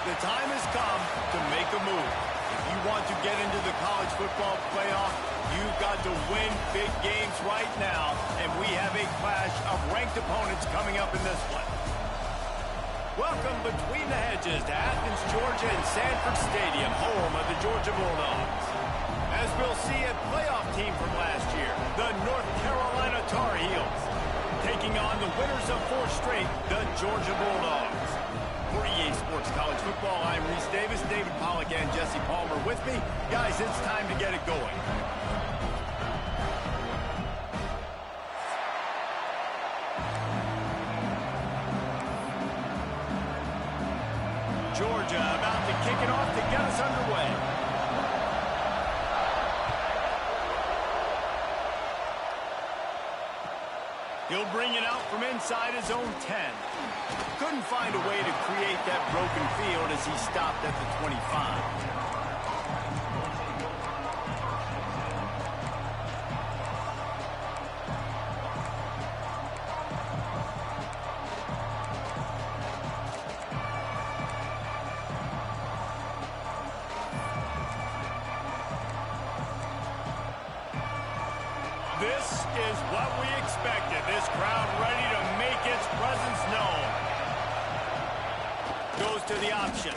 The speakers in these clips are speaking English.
The time has come to make a move. If you want to get into the college football playoff, you've got to win big games right now, and we have a clash of ranked opponents coming up in this one. Welcome between the hedges to Athens, Georgia, and Sanford Stadium, home of the Georgia Bulldogs. As we'll see, a playoff team from last year, the North Carolina Tar Heels, taking on the winners of 4 straight, the Georgia Bulldogs. For EA Sports College Football, I'm Reese Davis, David Pollack, and Jesse Palmer with me. Guys, it's time to get it going. Georgia about to kick it off to get us underway. He'll bring it out from inside his own 10. Couldn't find a way to create that broken field as he stopped at the 25. This is what we expected. This crowd ready to make its presence known. Goes to the option.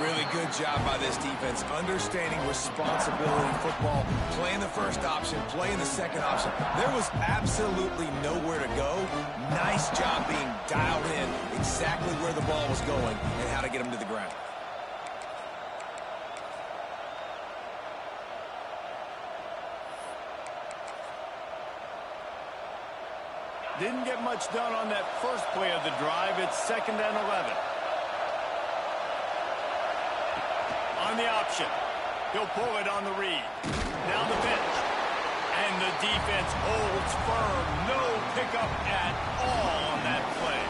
Really good job by this defense, understanding responsibility in football, playing the first option, playing the second option. There was absolutely nowhere to go. Nice job being dialed in exactly where the ball was going and how to get him to the ground. Didn't get much done on that first play of the drive. It's 2nd and 11. On the option. He'll pull it on the read. Down the pitch. And the defense holds firm. No pickup at all on that play.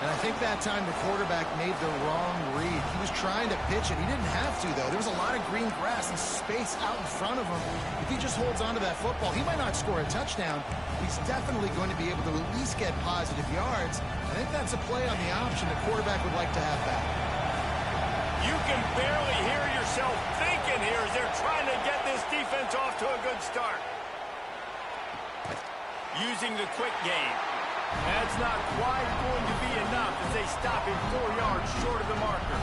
And I think that time the quarterback made the wrong read. He was trying to pitch it. He didn't have to, though. There was a lot of green grass and space out in front of him. If he just holds on to that football, he might not score a touchdown. He's definitely going to be able to at least get positive yards. I think that's a play on the option the quarterback would like to have back. You can barely hear yourself thinking here as they're trying to get this defense off to a good start. Using the quick game. That's not quite going to be enough as they stop him 4 yards short of the marker.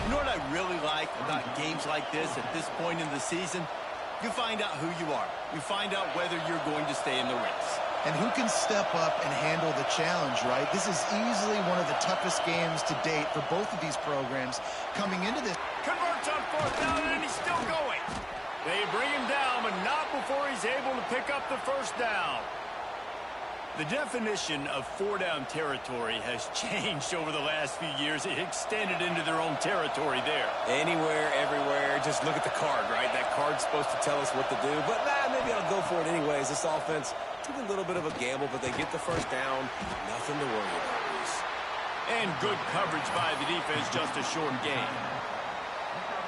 You know what I really like about games like this at this point in the season? You find out who you are. You find out whether you're going to stay in the race. And who can step up and handle the challenge, right? This is easily one of the toughest games to date for both of these programs. Coming into this. Converts on 4th down, and he's still going. They bring him down, but not before he's able to pick up the 1st down. The definition of 4-down territory has changed over the last few years. It extended into their own territory there. Anywhere, everywhere, just look at the card, right? That card's supposed to tell us what to do, but maybe I'll go for it anyways. This offense took a little bit of a gamble, but they get the 1st down. Nothing to worry about, Reese. And good coverage by the defense, just a short gain.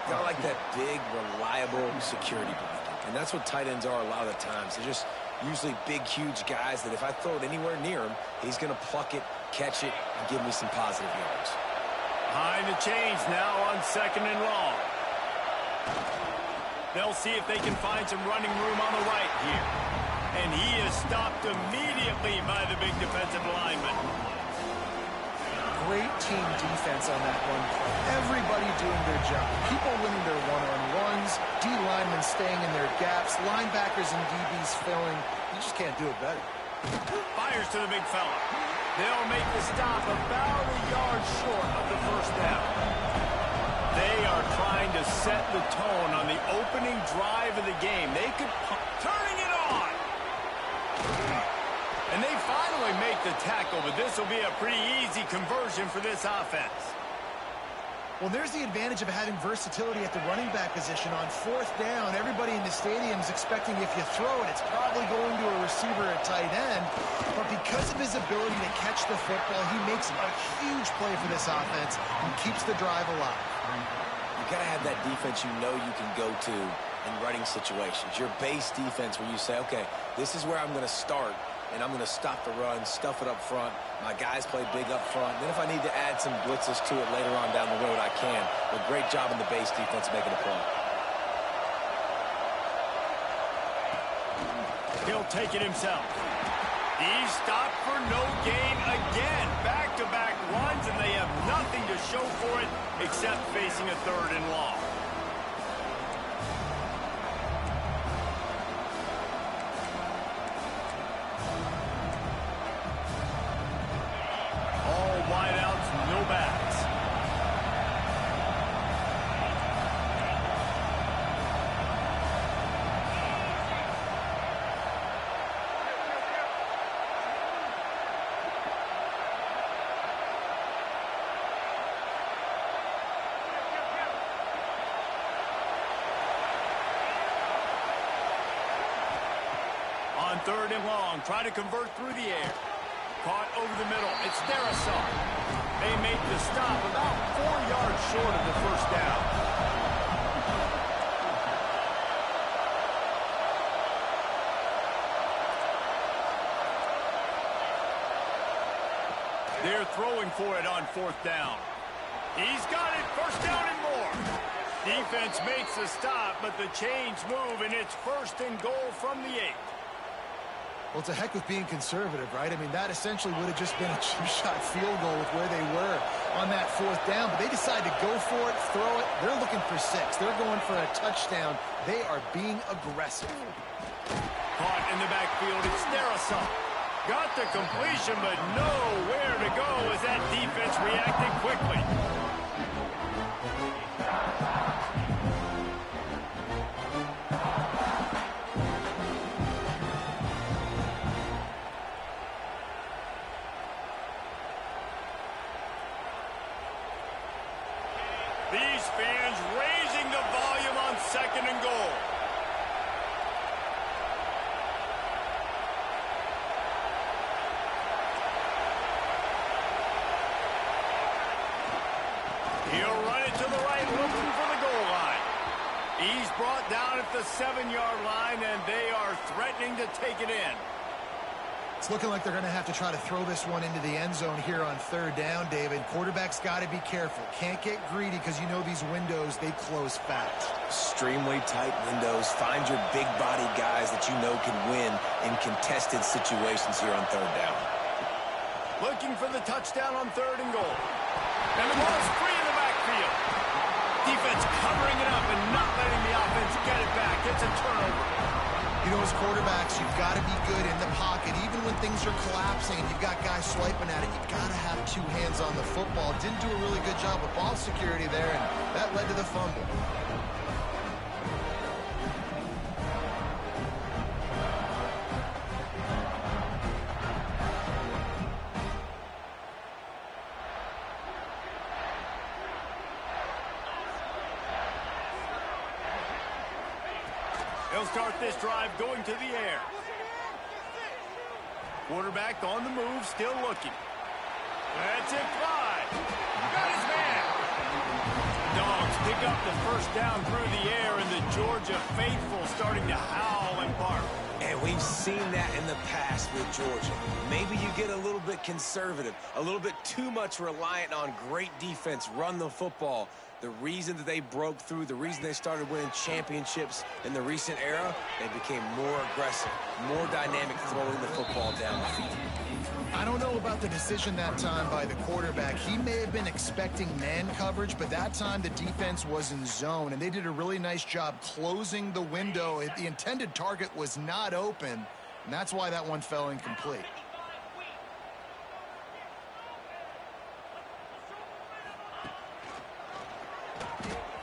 Got like that big, reliable security blanket, and that's what tight ends are a lot of the times. They're just usually big, huge guys that if I throw it anywhere near him, he's going to pluck it, catch it, and give me some positive yards. Behind the chains now on 2nd and long. They'll see if they can find some running room on the right here. And he is stopped immediately by the big defensive lineman. Great team defense on that one play. Everybody doing their job. People winning their one-on-ones, D-linemen staying in their gaps, linebackers and DBs filling. You just can't do it better. Fires to the big fella. They'll make the stop about a yard short of the 1st down. They are trying to set the tone on the opening drive of the game. They could turning it on. And they finally make the tackle, but this will be a pretty easy conversion for this offense. Well, there's the advantage of having versatility at the running back position. On 4th down, everybody in the stadium is expecting if you throw it, it's probably going to a receiver at tight end. But because of his ability to catch the football, he makes a huge play for this offense and keeps the drive alive. You got to have that defense you know you can go to in running situations. Your base defense where you say, okay, this is where I'm going to start. and I'm going to stop the run, stuff it up front. My guys play big up front. Then if I need to add some blitzes to it later on down the road, I can. But great job in the base defense making a play. He'll take it himself. He's stopped for no gain again. Back-to-back runs, and they have nothing to show for it except facing a 3rd and long. All wideouts, no backs. On 3rd and long, try to convert through the air. Caught over the middle. It's Darisaw. They make the stop about 4 yards short of the 1st down. They're throwing for it on 4th down. He's got it. 1st down and more. Defense makes the stop, but the chains move, and it's 1st and goal from the 8. Well, it's a heck with being conservative, right? I mean, that essentially would have just been a chip-shot field goal with where they were on that 4th down. But they decided to go for it, throw it. They're looking for 6. They're going for a touchdown. They are being aggressive. Caught in the backfield. It's Darisaw. Got the completion, but nowhere to go as that defense reacted quickly. These fans raising the volume on 2nd and goal. He'll run it to the right, looking for the goal line. He's brought down at the 7-yard line, and they are threatening to take it in. It's looking like they're going to have to try to throw this one into the end zone here on 3rd down, David. Quarterback's got to be careful. Can't get greedy because you know these windows, they close fast. Extremely tight windows. Find your big body guys that you know can win in contested situations here on 3rd down. Looking for the touchdown on 3rd and goal. And the ball's free in the backfield. Defense covering it up and not letting the offense get it back. It's a turnover. You know, as quarterbacks, you've got to be good in the pocket. Even when things are collapsing and you've got guys swiping at it, you've got to have 2 hands on the football. Didn't do a really good job with ball security there, and that led to the fumble. They'll start this drive going to the air. Quarterback on the move, still looking. That's it, fly. Got his man. Dogs pick up the 1st down through the air, and the Georgia faithful starting to howl and bark. And we've seen that in the past with Georgia. Maybe you get a little bit conservative, a little bit too much reliant on great defense, run the football. The reason that they broke through, the reason they started winning championships in the recent era, they became more aggressive, more dynamic throwing the football down the field. I don't know about the decision that time by the quarterback. He may have been expecting man coverage, but that time the defense was in zone, and they did a really nice job closing the window. The intended target was not open, and that's why that one fell incomplete.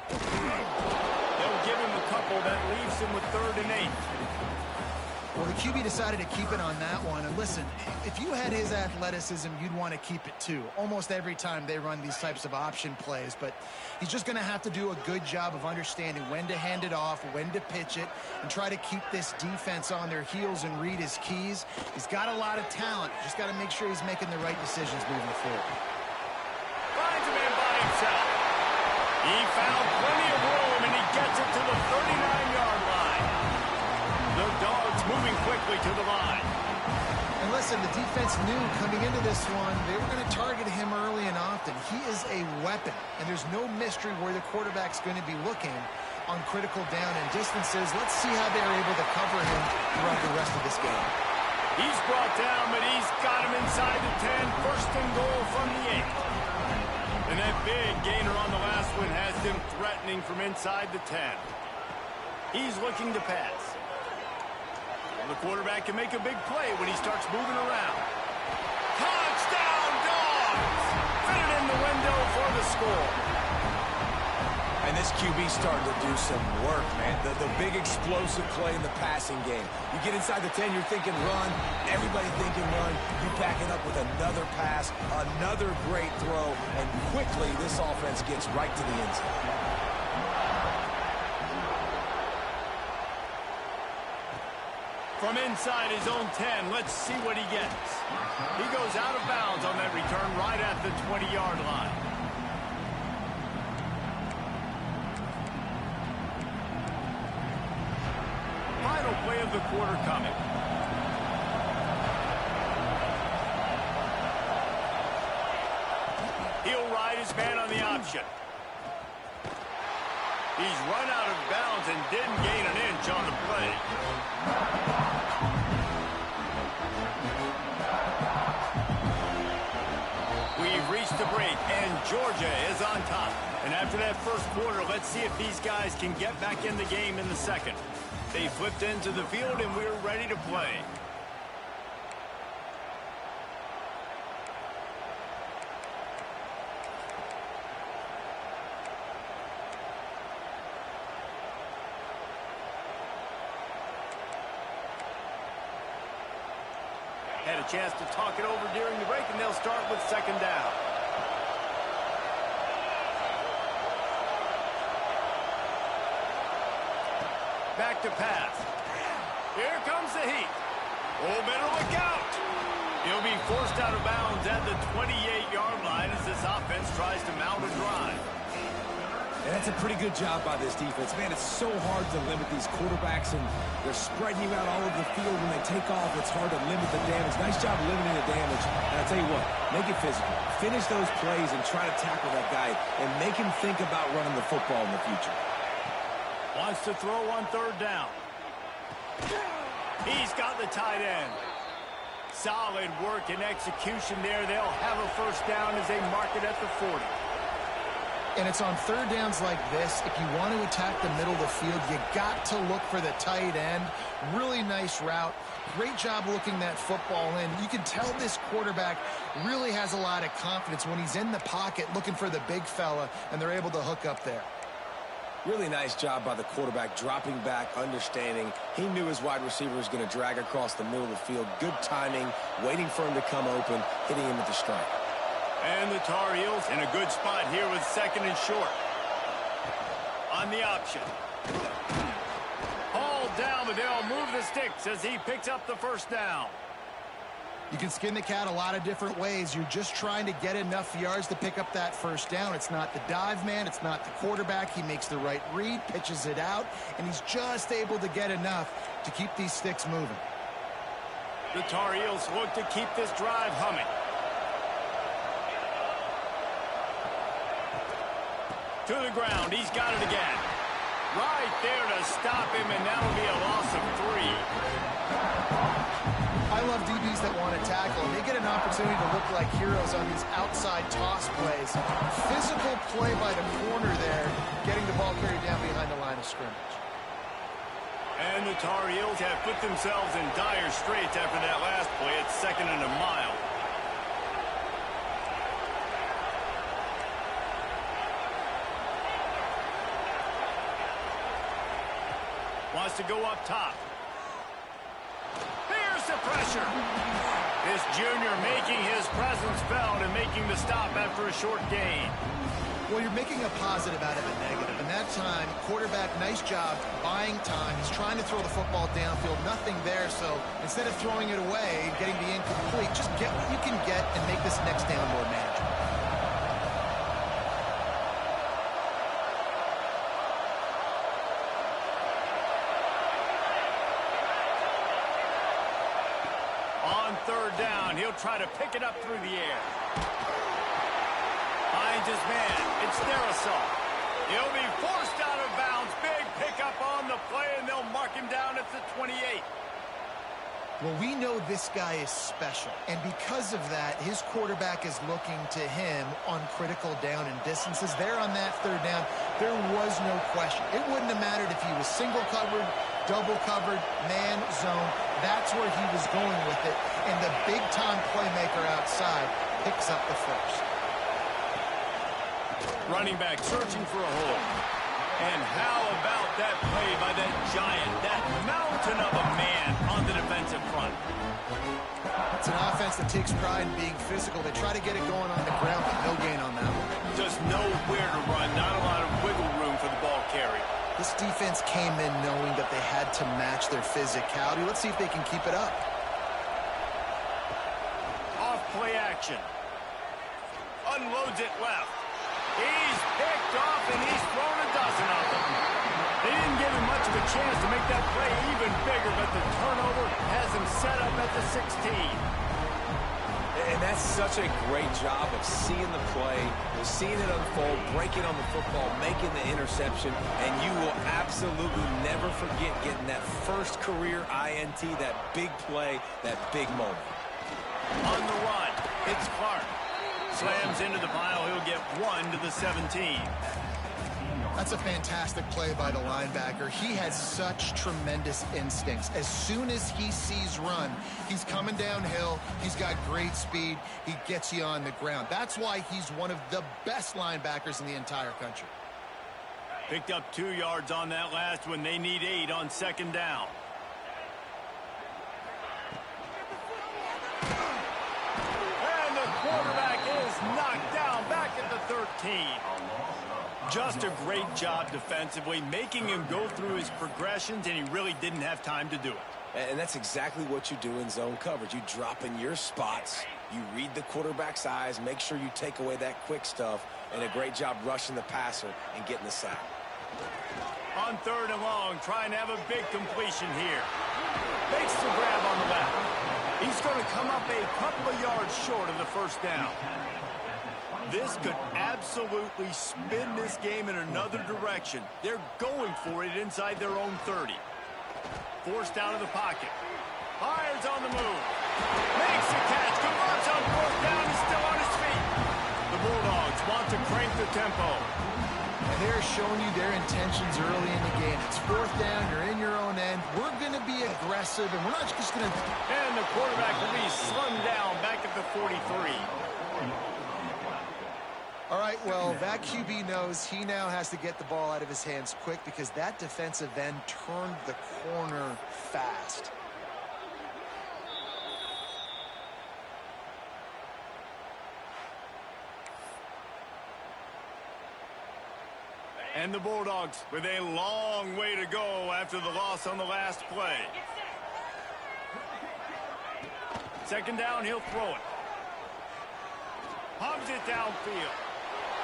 They'll give him a couple that leaves him with 3rd and 8. Well, the QB decided to keep it on that one. And listen, if you had his athleticism, you'd want to keep it too. Almost every time they run these types of option plays. But he's just going to have to do a good job of understanding when to hand it off, when to pitch it, and try to keep this defense on their heels and read his keys. He's got a lot of talent. Just got to make sure he's making the right decisions moving forward. Finds a man by himself. He found plenty of room, and he gets it to the 39-yard line. The Dogs moving quickly to the line. And listen, the defense knew coming into this one, they were going to target him early and often. He is a weapon, and there's no mystery where the quarterback's going to be looking on critical down and distances. Let's see how they're able to cover him throughout the rest of this game. He's brought down, but he's got him inside the 10. First and goal from the 8. And that big gainer on the last one has them threatening from inside the 10. He's looking to pass. The quarterback can make a big play when he starts moving around. Touchdown, Dogs! Fit it in the window for the score. And this QB's starting to do some work, man. The big explosive play in the passing game. You get inside the 10, you're thinking run. Everybody thinking run. You back it up with another pass, another great throw, and quickly this offense gets right to the end zone. From inside his own 10, let's see what he gets. He goes out of bounds on that return right at the 20-yard line. Final play of the quarter coming. He'll ride his man on the option. He's run out of bounds and didn't gain an inch on the play. We've reached the break, and Georgia is on top. And after that first quarter, let's see if these guys can get back in the game in the second. They flipped into the field, and we're ready to play. Had a chance to talk it over during the break, and they'll start with second down. Back to pass. Here comes the heat. Oh, better look out. He'll be forced out of bounds at the 28-yard line as this offense tries to mount a drive. And that's a pretty good job by this defense. Man, it's so hard to limit these quarterbacks, and they're spreading you out all over the field. When they take off, it's hard to limit the damage. Nice job limiting the damage. And I'll tell you what, make it physical. Finish those plays and try to tackle that guy and make him think about running the football in the future. Wants to throw on third down. He's got the tight end. Solid work and execution there. They'll have a first down as they mark it at the 40. And it's on third downs like this, if you want to attack the middle of the field, you got to look for the tight end. Really nice route. Great job looking that football in. You can tell this quarterback really has a lot of confidence when he's in the pocket looking for the big fella, and they're able to hook up there. Really nice job by the quarterback, dropping back, understanding. He knew his wide receiver was going to drag across the middle of the field. Good timing, waiting for him to come open, hitting him with the strike. And the Tar Heels in a good spot here with second and short. On the option. Hauled down, but they'll move the sticks as he picks up the first down. You can skin the cat a lot of different ways. You're just trying to get enough yards to pick up that first down. It's not the dive man. It's not the quarterback. He makes the right read, pitches it out, and he's just able to get enough to keep these sticks moving. The Tar Heels look to keep this drive humming. To the ground. He's got it again. Right there to stop him, and that'll be a loss of 3. I love DBs that want to tackle, and they get an opportunity to look like heroes on these outside toss plays. Physical play by the corner there, getting the ball carried down behind the line of scrimmage. And the Tar Heels have put themselves in dire straits after that last play. It's second and a mile. Wants to go up top. Here's the pressure. This junior making his presence felt and making the stop after a short gain. Well, you're making a positive out of a negative. And that time, quarterback, nice job buying time. He's trying to throw the football downfield. Nothing there. So instead of throwing it away, getting the incomplete, just get what you can get and make this next down more manageable. down. He'll try to pick it up through the air. Finds his man. It's their assault. He'll be forced out of bounds. Big pickup on the play, and they'll mark him down at the 28. Well, we know this guy is special, and because of that, his quarterback is looking to him on critical down and distances. There on that third down, there was no question. It wouldn't have mattered if he was single covered, double covered, man, zone. That's where he was going with it, and the big-time playmaker outside picks up the first. Running back searching for a hole. And how about that play by that giant, that mountain of a man on the defensive front? It's an offense that takes pride in being physical. They try to get it going on the ground, but no gain on that one. Just nowhere to run, not a lot of wiggle room for the ball carry. This defense came in knowing that they had to match their physicality. Let's see if they can keep it up. Off play action. Unloads it left. He's picked off, and he's thrown a dozen of them. They didn't give him much of a chance to make that play even bigger, but the turnover has him set up at the 16. And that's such a great job of seeing the play, seeing it unfold, breaking on the football, making the interception, and you will absolutely never forget getting that first career INT, that big play, that big moment. On the run, it's Clark. Slams into the pile. He'll get 1 to the 17. That's a fantastic play by the linebacker. He has such tremendous instincts. As soon as he sees run, he's coming downhill. He's got great speed. He gets you on the ground. That's why he's one of the best linebackers in the entire country. Picked up 2 yards on that last one. They need 8 on second down. And the quarterback is knocked down back at the 13. Just a great job defensively, making him go through his progressions, and he really didn't have time to do it. And that's exactly what you do in zone coverage. You drop in your spots, you read the quarterback's eyes, make sure you take away that quick stuff, and a great job rushing the passer and getting the sack. On third and long, trying to have a big completion here. Makes the grab on the left. He's going to come up a couple of yards short of the first down. This could absolutely spin this game in another direction. They're going for it inside their own 30. Forced out of the pocket. Fires on the move. Makes the catch. Converts on fourth down. He's still on his feet. The Bulldogs want to crank the tempo. And they're showing you their intentions early in the game. It's fourth down. You're in your own end. We're going to be aggressive, and we're not just going to... And the quarterback will be slung down back at the 43. All right, well, that QB knows he now has to get the ball out of his hands quick because that defensive end turned the corner fast. And the Bulldogs with a long way to go after the loss on the last play. Second down, he'll throw it. Pumps it downfield.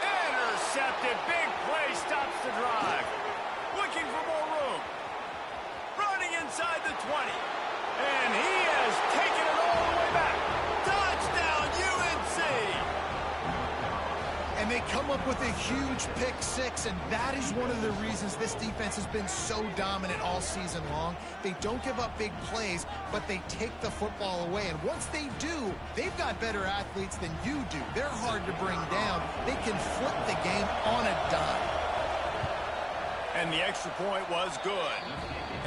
Intercepted. Big play stops the drive. Looking for more room. Running inside the 20. And he has taken it all the way back. Touchdown, UNC! And they come up with a huge pick six, and that is one of the reasons this defense has been so dominant all season long. They don't give up big plays, but they take the football away. And once they do, they've got better athletes than you do. They're hard to bring down. They can flip the game on a dime. And the extra point was good.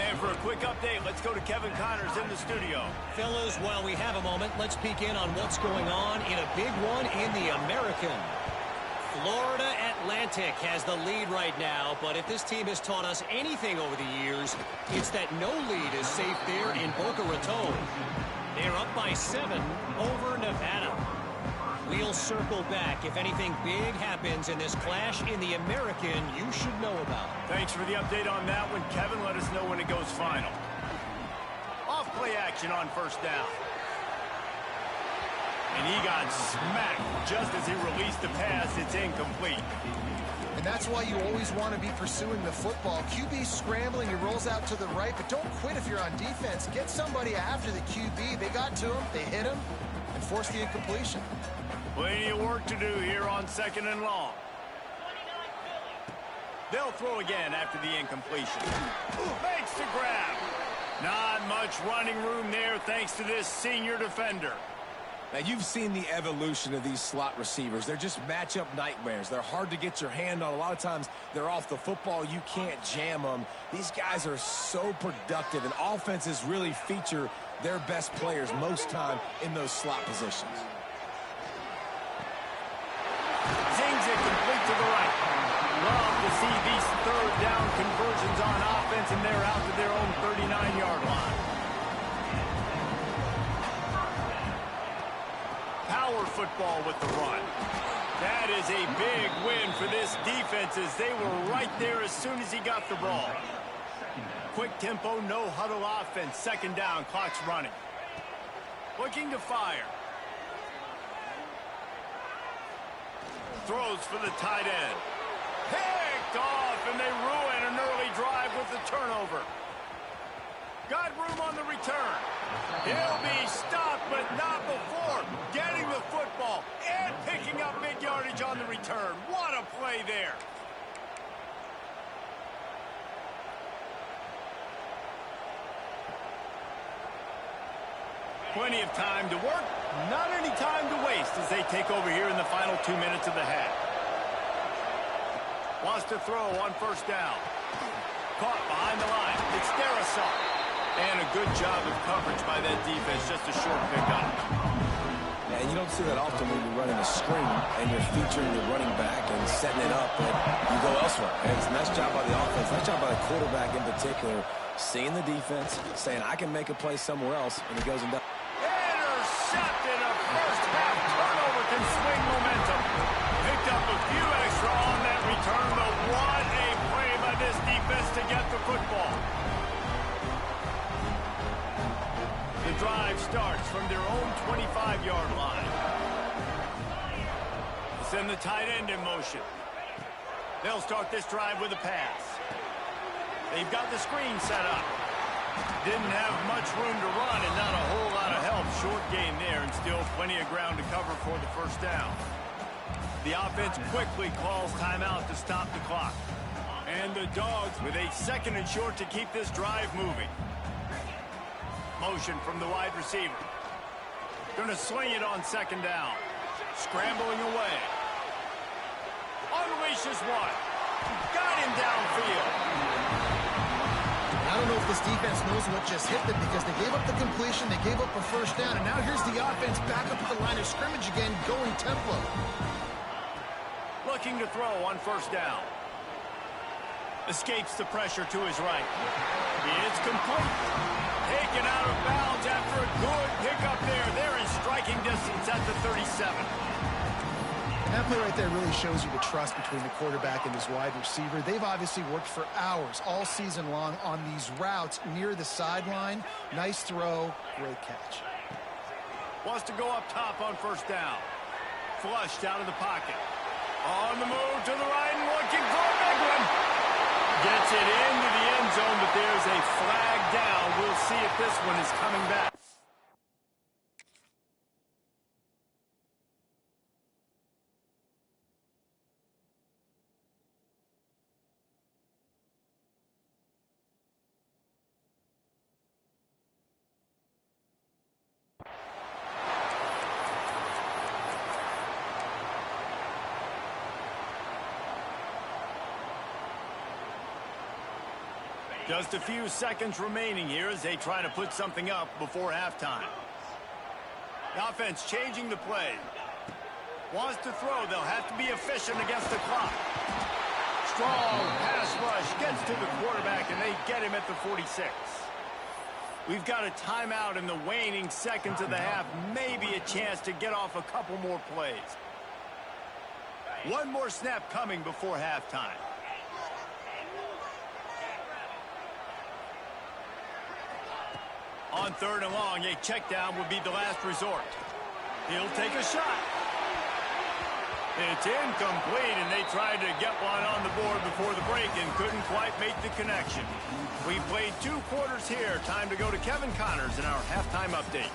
And for a quick update, let's go to Kevin Connors in the studio. Fellas, while we have a moment, let's peek in on what's going on in a big one in the American. Florida Atlantic has the lead right now, but if this team has taught us anything over the years, it's that no lead is safe there in Boca Raton. They're up by 7 over Nevada. We'll circle back if anything big happens in this clash in the American you should know about. Thanks for the update on that one, Kevin. Let us know when it goes final. Off play action on first down. And he got smacked just as he released the pass. It's incomplete. And that's why you always want to be pursuing the football. QB scrambling, he rolls out to the right, but don't quit if you're on defense. Get somebody after the QB. They got to him, they hit him, and forced the incompletion. Plenty of work to do here on 2nd and long. They'll throw again after the incompletion. Makes the grab. Not much running room there thanks to this senior defender. Now, you've seen the evolution of these slot receivers. They're just matchup nightmares. They're hard to get your hand on. A lot of times, they're off the football. You can't jam them. These guys are so productive, and offenses really feature their best players most time in those slot positions. Zings it complete to the right. Love to see these third down conversions on offense, and they're out to their own 39-yard line. Power football with the run. That is a big win for this defense as they were right there as soon as he got the ball. Quick tempo, no huddle offense. 2nd down, clock's running. Looking to fire. Throws for the tight end. Picked off, and they ruin an early drive with the turnover. Got room on the return. He'll be stopped, but not before getting the football and picking up big yardage on the return. What a play there. Plenty of time to work, not any time to waste as they take over here in the final 2 minutes of the half. Wants to throw on 1st down. Caught behind the line. It's Darisaw. And a good job of coverage by that defense. Just a short pickup. And you don't see that often when you're running a screen and you're featuring the running back and setting it up, and you go elsewhere. And it's a nice job by the offense. Nice job by the quarterback in particular, seeing the defense, saying, I can make a play somewhere else, and he goes and does. Intercepted. A first-half turnover can swing momentum. Picked up a few extra on that return, but what a play by this defense to get the football. The drive starts from their own 25-yard line. Send the tight end in motion. They'll start this drive with a pass. They've got the screen set up. Didn't have much room to run and not a whole lot of help. Short gain there and still plenty of ground to cover for the 1st down. The offense quickly calls timeout to stop the clock. And the Dogs with a 2nd and short to keep this drive moving. Motion from the wide receiver. Going to sling it on 2nd down. Scrambling away. Unleashes one. Got him downfield. I don't know if this defense knows what just hit them because they gave up the completion, they gave up a 1st down, and now here's the offense back up at the line of scrimmage again, going tempo. Looking to throw on 1st down. Escapes the pressure to his right. It's complete. Taken out of bounds after a good pickup there. They're in striking distance at the 37. And that play right there really shows you the trust between the quarterback and his wide receiver. They've obviously worked for hours all season long on these routes near the sideline. Nice throw, great catch. Wants to go up top on 1st down. Flushed out of the pocket. On the move to the right and looking for a big one. Gets it into the end zone, but there's a flag down. We'll see if this one is coming back. Just a few seconds remaining here as they try to put something up before halftime. The offense changing the play. Wants to throw. They'll have to be efficient against the clock. Strong pass rush gets to the quarterback, and they get him at the 46. We've got a timeout in the waning seconds of the half. Maybe a chance to get off a couple more plays. One more snap coming before halftime. On 3rd and long, a check down would be the last resort. He'll take a shot. It's incomplete, and they tried to get one on the board before the break and couldn't quite make the connection. We played 2 quarters here. Time to go to Kevin Connors in our halftime update.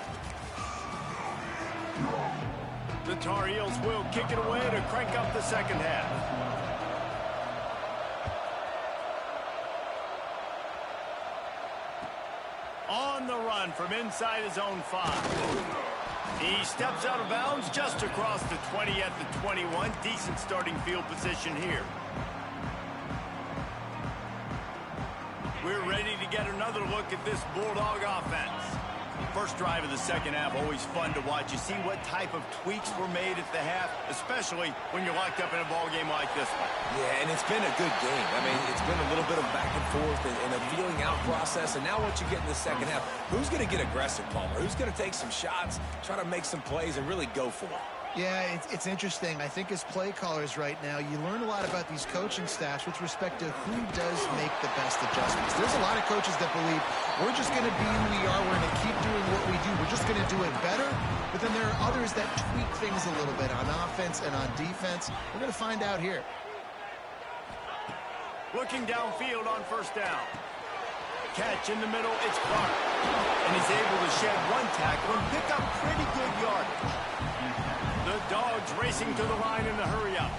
The Tar Heels will kick it away to crank up the second half. On the run from inside his own 5. He steps out of bounds just across the 20 at the 21. Decent starting field position here. We're ready to get another look at this Bulldog offense. First drive of the second half, always fun to watch. You see what type of tweaks were made at the half, especially when you're locked up in a ball game like this one. Yeah, and it's been a good game. I mean, it's been a little bit of back and forth and a feeling out process. And now what you get in the second half, who's going to get aggressive, Palmer? Who's going to take some shots, try to make some plays, and really go for it? Yeah, it's interesting. I think as play callers right now, you learn a lot about these coaching staffs with respect to who does make the best adjustments. There's a lot of coaches that believe we're just going to be who we are. We're going to keep doing what we do. We're just going to do it better. But then there are others that tweak things a little bit on offense and on defense. We're going to find out here. Looking downfield on first down. Catch in the middle, it's Clark. And he's able to shed one tackle and pick up pretty good yardage. The Dogs racing to the line in the hurry-up.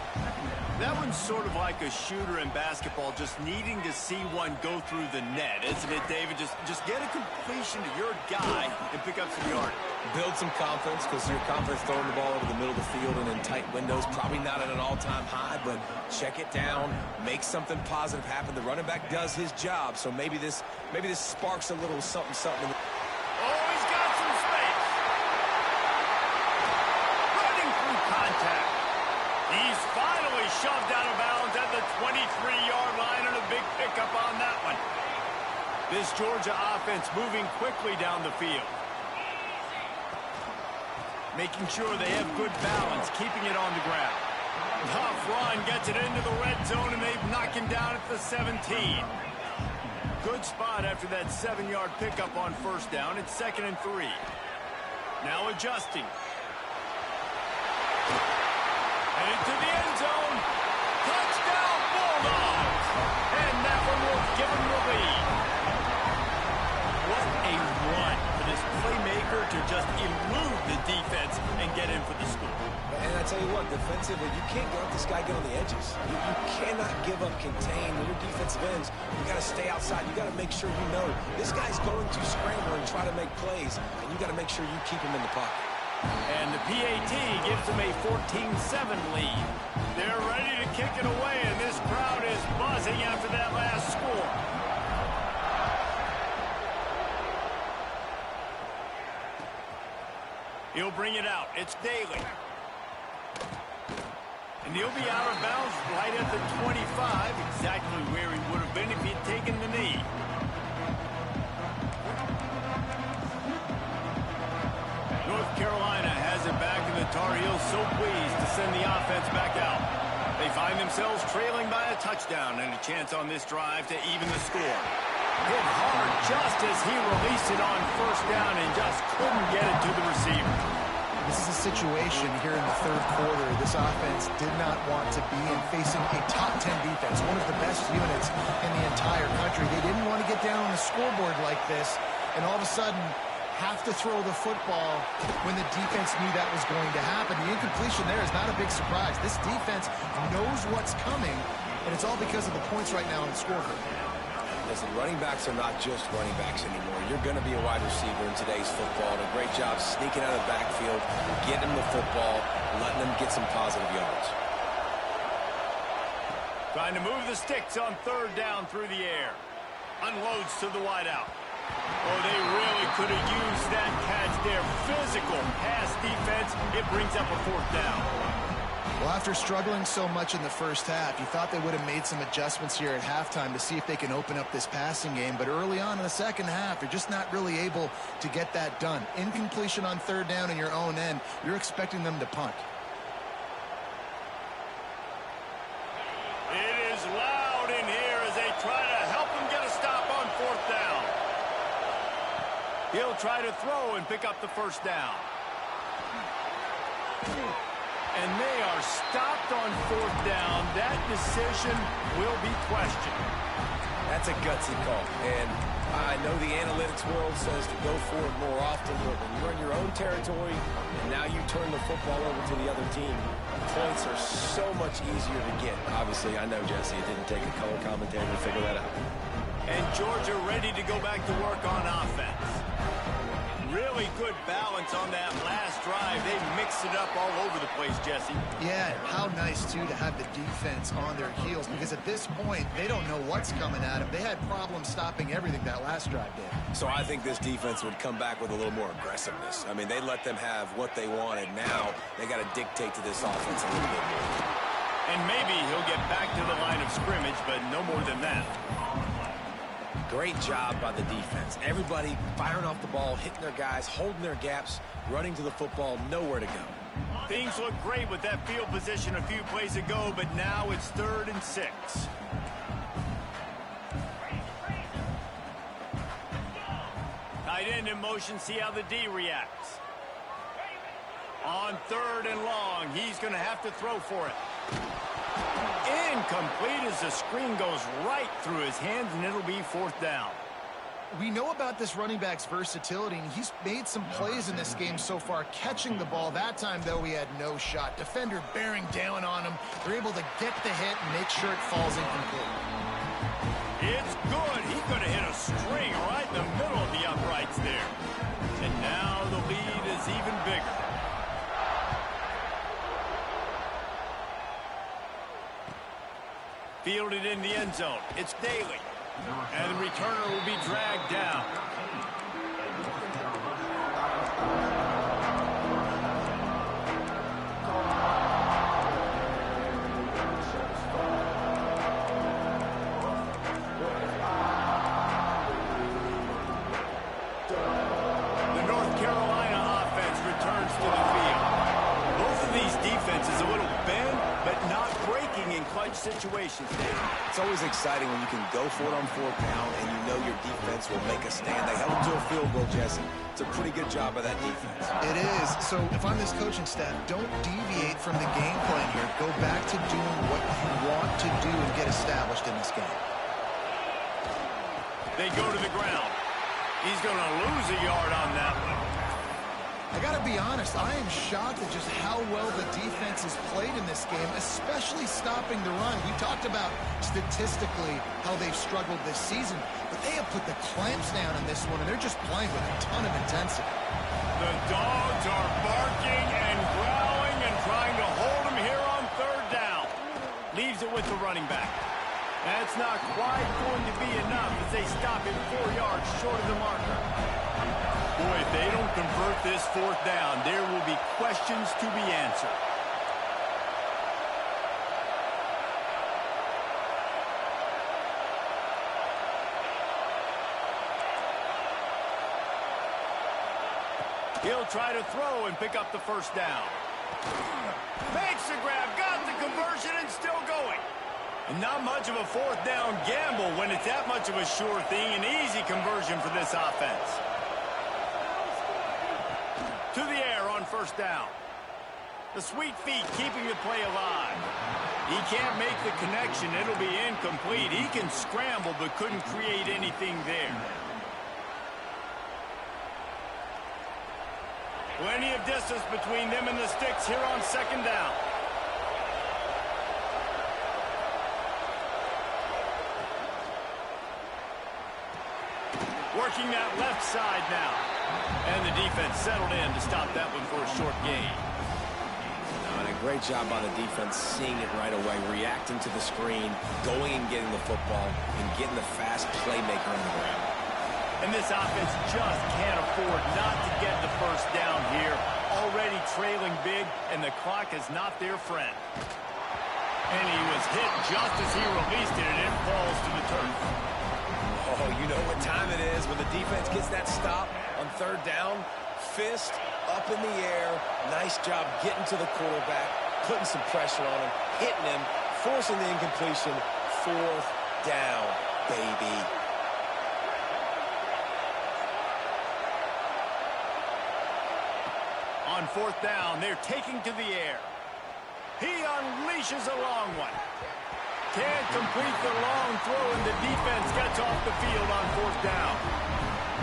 That one's sort of like a shooter in basketball, just needing to see one go through the net, isn't it, David? Just get a completion to your guy and pick up some yardage. Build some confidence, because your confidence throwing the ball over the middle of the field and in tight windows, probably not at an all-time high, but check it down, make something positive happen. The running back does his job, so maybe this sparks a little something. Oh, he's got some space. Running through contact. He's finally shoved out of bounds at the 23-yard line, and a big pickup on that one. This Georgia offense moving quickly down the field. Making sure they have good balance, keeping it on the ground. Tough run gets it into the red zone, and they knock him down at the 17. Good spot after that 7-yard pickup on first down. It's 2nd and 3. Now adjusting. Headed to the end zone. Touchdown, Bulldogs! And that one will give them the lead. What a run for this playmaker to just elude the defense and get in for the score. And I tell you what, defensively, you can't let this guy get on the edges. You cannot give up contain. When your defensive ends, you got to stay outside. You got to make sure you know this guy's going to scramble and try to make plays, and you got to make sure you keep him in the pocket. And the PAT gives them a 14-7 lead. They're ready to kick it away, and this crowd is buzzing after that last score. He'll bring it out. It's Daly. And he'll be out of bounds right at the 25, exactly where he would have been if he'd taken the knee. North Carolina has it back, and the Tar Heels so pleased to send the offense back out. They find themselves trailing by a touchdown and a chance on this drive to even the score. Hit hard just as he released it on first down and just couldn't get it to the receiver. This is a situation here in the third quarter this offense did not want to be in, facing a top 10 defense, one of the best units in the entire country. They didn't want to get down on the scoreboard like this and all of a sudden have to throw the football when the defense knew that was going to happen. The incompletion there is not a big surprise. This defense knows what's coming, and it's all because of the points right now on the scoreboard. Listen, running backs are not just running backs anymore. You're going to be a wide receiver in today's football. And a great job sneaking out of the backfield, getting them the football, letting them get some positive yards. Trying to move the sticks on third down through the air. Unloads to the wideout. Oh, they really could have used that catch there. Physical pass defense. It brings up a fourth down. Well, after struggling so much in the first half, you thought they would have made some adjustments here at halftime to see if they can open up this passing game. But early on in the second half, they're just not really able to get that done. Incompletion on third down in your own end, you're expecting them to punt. It is loud in here as they try to help them get a stop on fourth down. He'll try to throw and pick up the first down. And they are stopped on fourth down. That decision will be questioned. That's a gutsy call. And I know the analytics world says to go for it more often, but when you're in your own territory and now you turn the football over to the other team, points are so much easier to get. Obviously, I know, Jesse, it didn't take a color commentator to figure that out. And Georgia ready to go back to work on offense. Really good balance on that last drive. They mixed it up all over the place, Jesse. Yeah, how nice, too, to have the defense on their heels, because at this point, they don't know what's coming at them. They had problems stopping everything that last drive did. So I think this defense would come back with a little more aggressiveness. I mean, they let them have what they wanted. Now they got to dictate to this offense a little bit more. And maybe he'll get back to the line of scrimmage, but no more than that. Great job by the defense. Everybody firing off the ball, hitting their guys, holding their gaps, running to the football, nowhere to go. Things look great with that field position a few plays ago, but now it's 3rd and 6. Tight end in motion, see how the D reacts. On 3rd and long, he's going to have to throw for it. Incomplete as the screen goes right through his hands, and it'll be 4th down. We know about this running back's versatility, and he's made some plays in this game so far, catching the ball. That time, though, he had no shot. Defender bearing down on him. They're able to get the hit and make sure it falls incomplete. It's good. He could have hit a string right in the middle of the uprights there. And now the lead is even bigger. Fielded in the end zone. It's Daly. And the returner will be dragged down. The North Carolina offense returns to the field. Both of these defenses a little bent, but not breaking in clutch situations. It's always exciting when you can go for it on 4th down and you know your defense will make a stand. They held them to a field goal, Jesse. It's a pretty good job by that defense. It is. So if I'm this coaching staff, don't deviate from the game plan here. Go back to doing what you want to do and get established in this game. They go to the ground. He's going to lose a yard on that one. I got to be honest, I am shocked at just how well the defense has played in this game, especially stopping the run. We talked about statistically how they've struggled this season, but they have put the clamps down on this one, and they're just playing with a ton of intensity. The dogs are barking and growling and trying to hold him here on 3rd down. Leaves it with the running back. That's not quite going to be enough as they stop him 4 yards short of the marker. Boy, if they don't convert this 4th down, there will be questions to be answered. He'll try to throw and pick up the 1st down. Makes the grab, got the conversion, and still going. And not much of a 4th down gamble when it's that much of a sure thing. An easy conversion for this offense. To the air on 1st down. The sweet feet keeping the play alive. He can't make the connection. It'll be incomplete. He can scramble but couldn't create anything there. Plenty of distance between them and the sticks here on 2nd down. Working that left side now. And the defense settled in to stop that one for a short gain. And a great job by the defense seeing it right away, reacting to the screen, going and getting the football, and getting the fast playmaker on the ground. And this offense just can't afford not to get the 1st down here. Already trailing big, and the clock is not their friend. And he was hit just as he released it, and it falls to the turf. Oh, you know what time it is when the defense gets that stop on 3rd down. Fist up in the air. Nice job getting to the quarterback, putting some pressure on him, hitting him, forcing the incompletion. 4th down, baby. On 4th down, they're taking to the air. He unleashes a long one. Can't complete the long throw, and the defense gets off the field on 4th down.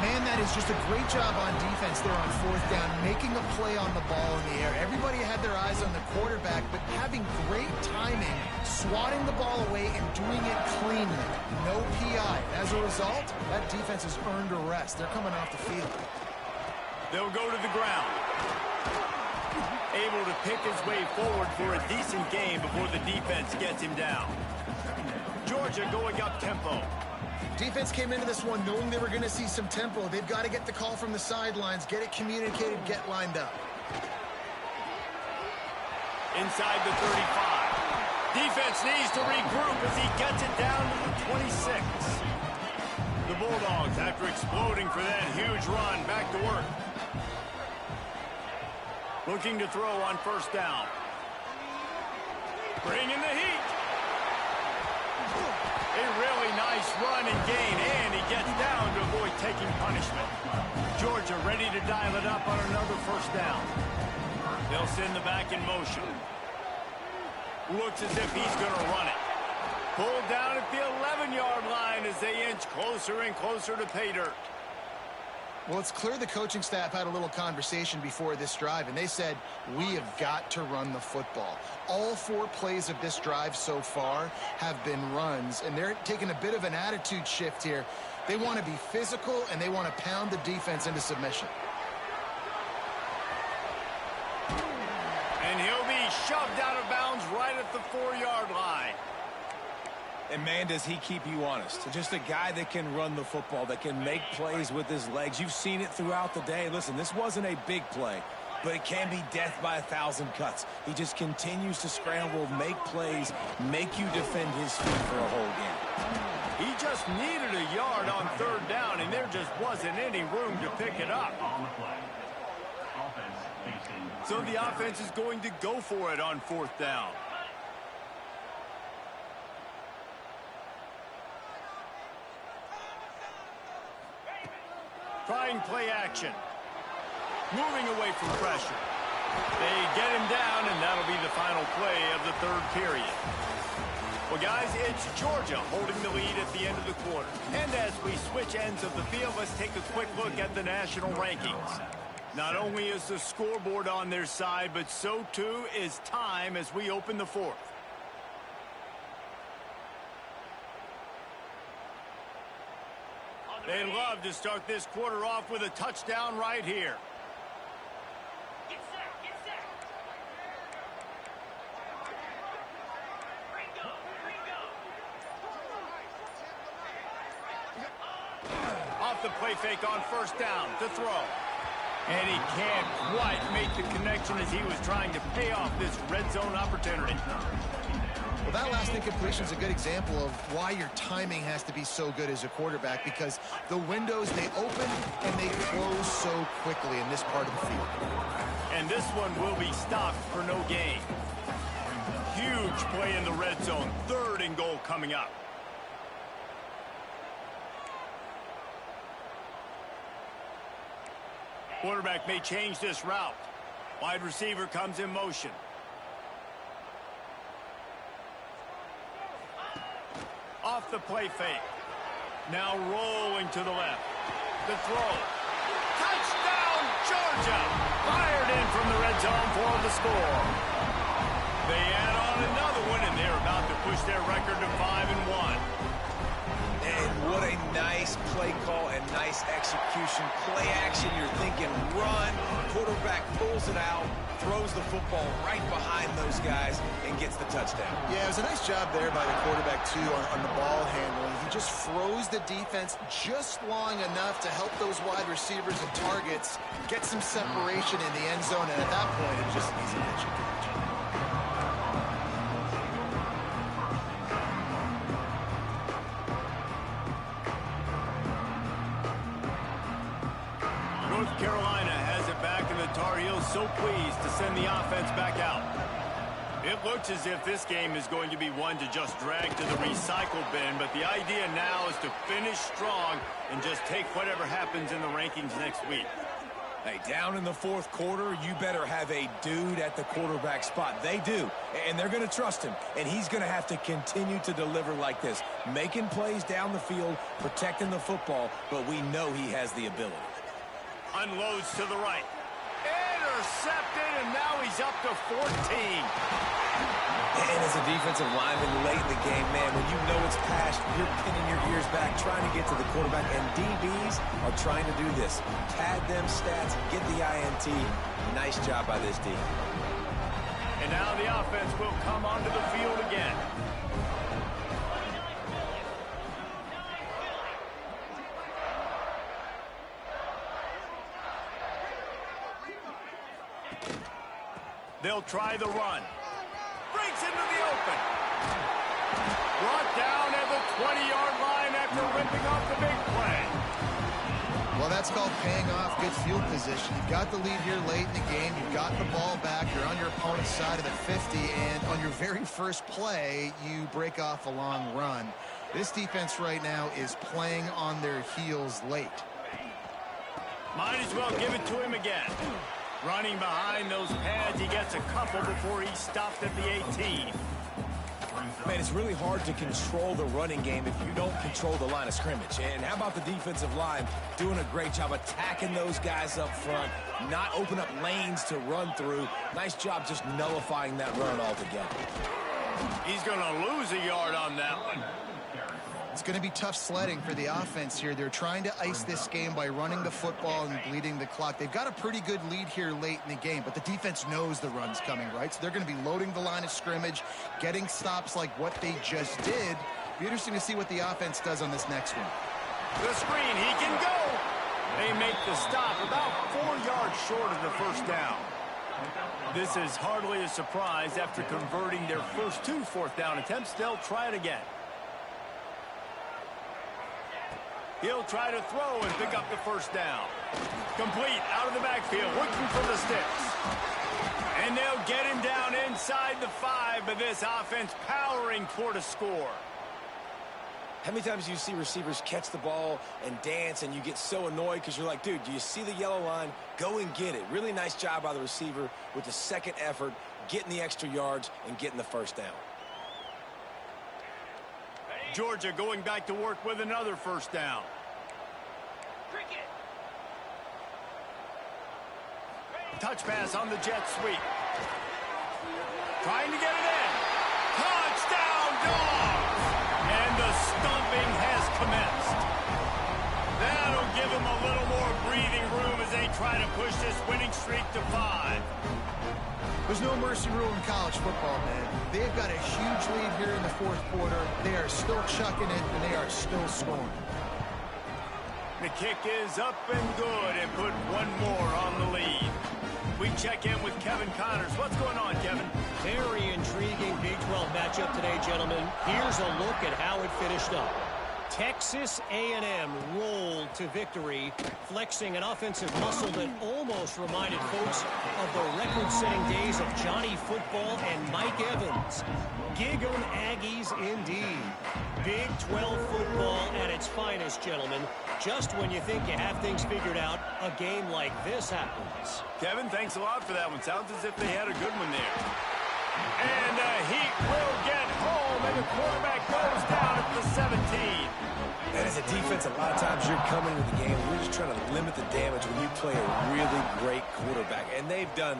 Man, that is just a great job on defense there on 4th down, making a play on the ball in the air. Everybody had their eyes on the quarterback, but having great timing, swatting the ball away and doing it cleanly. No PI. As a result, that defense has earned a rest. They're coming off the field. They'll go to the ground. Able to pick his way forward for a decent game before the defense gets him down. Georgia going up tempo. Defense came into this one knowing they were going to see some tempo. They've got to get the call from the sidelines, get it communicated, get lined up. Inside the 35. Defense needs to regroup as he gets it down to the 26. The Bulldogs, after exploding for that huge run, back to work. Looking to throw on 1st down. Bringing the heat. A really nice run and gain, and he gets down to avoid taking punishment. Georgia ready to dial it up on another 1st down. They'll send the back in motion. Looks as if he's going to run it. Pulled down at the 11-yard line as they inch closer and closer to pay dirt. Well, it's clear the coaching staff had a little conversation before this drive, and they said, we have got to run the football. All 4 plays of this drive so far have been runs, and they're taking a bit of an attitude shift here. They want to be physical, and they want to pound the defense into submission. And he'll be shoved out of bounds right at the 4-yard line. And, man, does he keep you honest. Just a guy that can run the football, that can make plays with his legs. You've seen it throughout the day. Listen, this wasn't a big play, but it can be death by 1,000 cuts. He just continues to scramble, make plays, make you defend his feet for a whole game. He just needed a yard on 3rd down, and there just wasn't any room to pick it up. So the offense is going to go for it on 4th down. Trying play action. Moving away from pressure. They get him down, and that'll be the final play of the 3rd period. Well, guys, it's Georgia holding the lead at the end of the quarter. And as we switch ends of the field, let's take a quick look at the national rankings. Not only is the scoreboard on their side, but so too is time as we open the 4th. They'd love to start this quarter off with a touchdown right here. Get set, get set. Off the play fake on 1st down to throw. And he can't quite make the connection as he was trying to pay off this red zone opportunity. Well, that last incompletion is a good example of why your timing has to be so good as a quarterback, because the windows, they open and they close so quickly in this part of the field. And this one will be stopped for no gain. Huge play in the red zone. 3rd and goal coming up. Quarterback may change this route. Wide receiver comes in motion. Off the play fake. Now rolling to the left. The throw. Touchdown, Georgia! Fired in from the red zone for the score. They add on another one, and they're about to push their record to 5-1. And what a nice play call and nice execution. Play action, you're thinking run. Quarterback pulls it out, throws the football right behind those guys, and gets the touchdown. Yeah, it was a nice job there by the quarterback, too, on the ball handling. He just froze the defense just long enough to help those wide receivers and targets get some separation in the end zone, and at that point, it was just an easy pitch and catch. North Carolina has it back, and the Tar Heels so pleased to send the offense back out. It looks as if this game is going to be one to just drag to the recycle bin, but the idea now is to finish strong and just take whatever happens in the rankings next week. Hey, down in the fourth quarter, you better have a dude at the quarterback spot. They do, and they're going to trust him, and he's going to have to continue to deliver like this, making plays down the field, protecting the football, but we know he has the ability. Unloads to the right. Intercepted, and now he's up to 14. And as a defensive lineman late in the game, man, when you know it's past, you're pinning your ears back, trying to get to the quarterback, and DBs are trying to do this. Pad them stats, get the INT. Nice job by this D. And now the offense will come onto the field again. They'll try the run. Breaks into the open. Brought down at the 20-yard line after ripping off the big play. Well, that's called paying off good field position. You've got the lead here late in the game. You've got the ball back. You're on your opponent's side of the 50, and on your very first play, you break off a long run. This defense right now is playing on their heels late. Might as well give it to him again. Running behind those pads, he gets a couple before he stopped at the 18. Man, it's really hard to control the running game if you don't control the line of scrimmage. And how about the defensive line doing a great job attacking those guys up front, not open up lanes to run through. Nice job just nullifying that run altogether. He's going to lose a yard on that one. It's going to be tough sledding for the offense here. They're trying to ice this game by running the football and bleeding the clock. They've got a pretty good lead here late in the game, but the defense knows the run's coming, right? So they're going to be loading the line of scrimmage, getting stops like what they just did. Be interesting to see what the offense does on this next one. The screen, he can go. They make the stop about 4 yards short of the first down. This is hardly a surprise after converting their first 2 fourth-down attempts. They'll try it again. He'll try to throw and pick up the first down. Complete out of the backfield, looking for the sticks. And they'll get him down inside the 5, but this offense powering toward a score. How many times do you see receivers catch the ball and dance and you get so annoyed because you're like, dude, do you see the yellow line? Go and get it. Really nice job by the receiver with the second effort, getting the extra yards and getting the first down. Georgia going back to work with another first down. Cricket. Touch pass on the jet sweep. Trying to get it in. Touchdown, Dogs! And the stomping has commenced. That'll give them a little more breathing room as they try to push this winning streak to 5. There's no mercy rule in college football, man. They've got a huge lead here in the fourth quarter. They are still chucking it, and they are still scoring. The kick is up and good and put one more on the lead. We check in with Kevin Connors. What's going on, Kevin? Very intriguing Big 12 matchup today, gentlemen. Here's a look at how it finished up. Texas A&M rolled to victory, flexing an offensive muscle that almost reminded folks of the record-setting days of Johnny Football and Mike Evans. Gig 'em Aggies indeed. Big 12 football at its finest, gentlemen. Just when you think you have things figured out, a game like this happens. Kevin, thanks a lot for that one. Sounds as if they had a good one there. And he will get home, and the quarterback goes down at the 17. And as a defense, a lot of times you're coming into the game, you're just trying to limit the damage when you play a really great quarterback. And they've done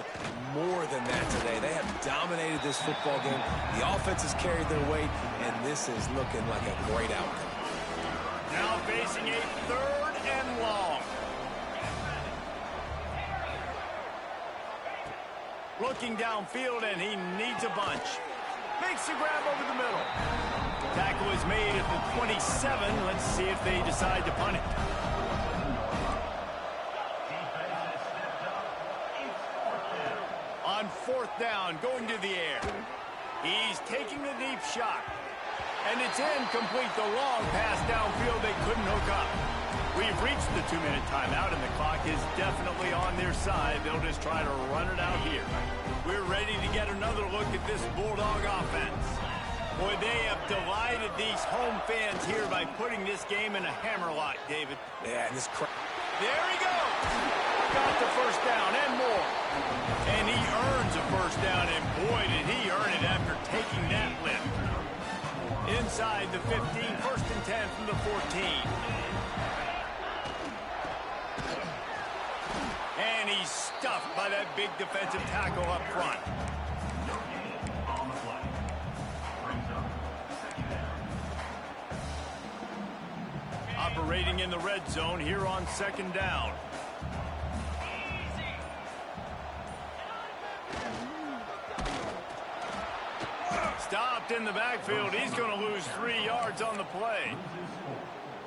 more than that today. They have dominated this football game. The offense has carried their weight, and this is looking like a great outcome. Now facing a 3rd and long. Looking downfield, and he needs a bunch. Makes the grab over the middle. Tackle is made at the 27. Let's see if they decide to punt it. On 4th down, going to the air. He's taking the deep shot. And it's incomplete. The long pass downfield they couldn't hook up. We've reached the 2-minute timeout, and the clock is definitely on their side. They'll just try to run it out here. We're ready to get another look at this Bulldog offense. Boy, they have delighted these home fans here by putting this game in a hammerlock, David. Yeah, and this there he goes. got the first down and more. And he earns a first down, and boy, did he earn it after taking that lift. Inside the 15, first and 10 from the 14. And he's stuffed by that big defensive tackle up front. Operating in the red zone here on second down. Stopped in the backfield. He's going to lose 3 yards on the play.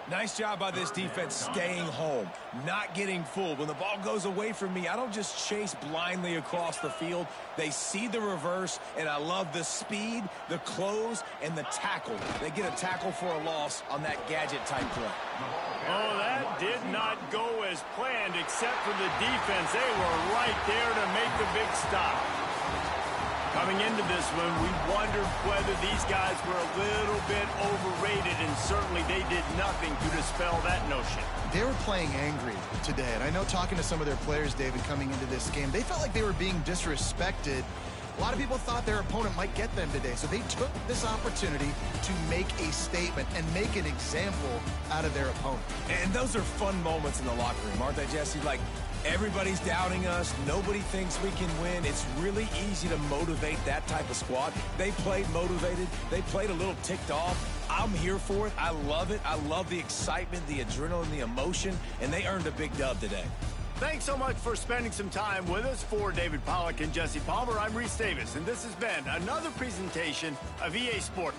Nice job by this defense staying home, not getting fooled. When the ball goes away from me, I don't just chase blindly across the field. They see the reverse, and I love the speed, the close, and the tackle. They get a tackle for a loss on that gadget-type play. Oh, that did not go as planned, except for the defense. They were right there to make the big stop. Coming into this one, we wondered whether these guys were a little bit overrated, and certainly they did nothing to dispel that notion. They were playing angry today, and I know talking to some of their players, David, coming into this game, they felt like they were being disrespected. A lot of people thought their opponent might get them today, so they took this opportunity to make a statement and make an example out of their opponent. And those are fun moments in the locker room, aren't they, Jesse? Like, everybody's doubting us. Nobody thinks we can win. It's really easy to motivate that type of squad. They played motivated. They played a little ticked off. I'm here for it. I love it. I love the excitement, the adrenaline, the emotion, and they earned a big dub today. Thanks so much for spending some time with us. For David Pollack and Jesse Palmer, I'm Reese Davis, and this has been another presentation of EA Sport.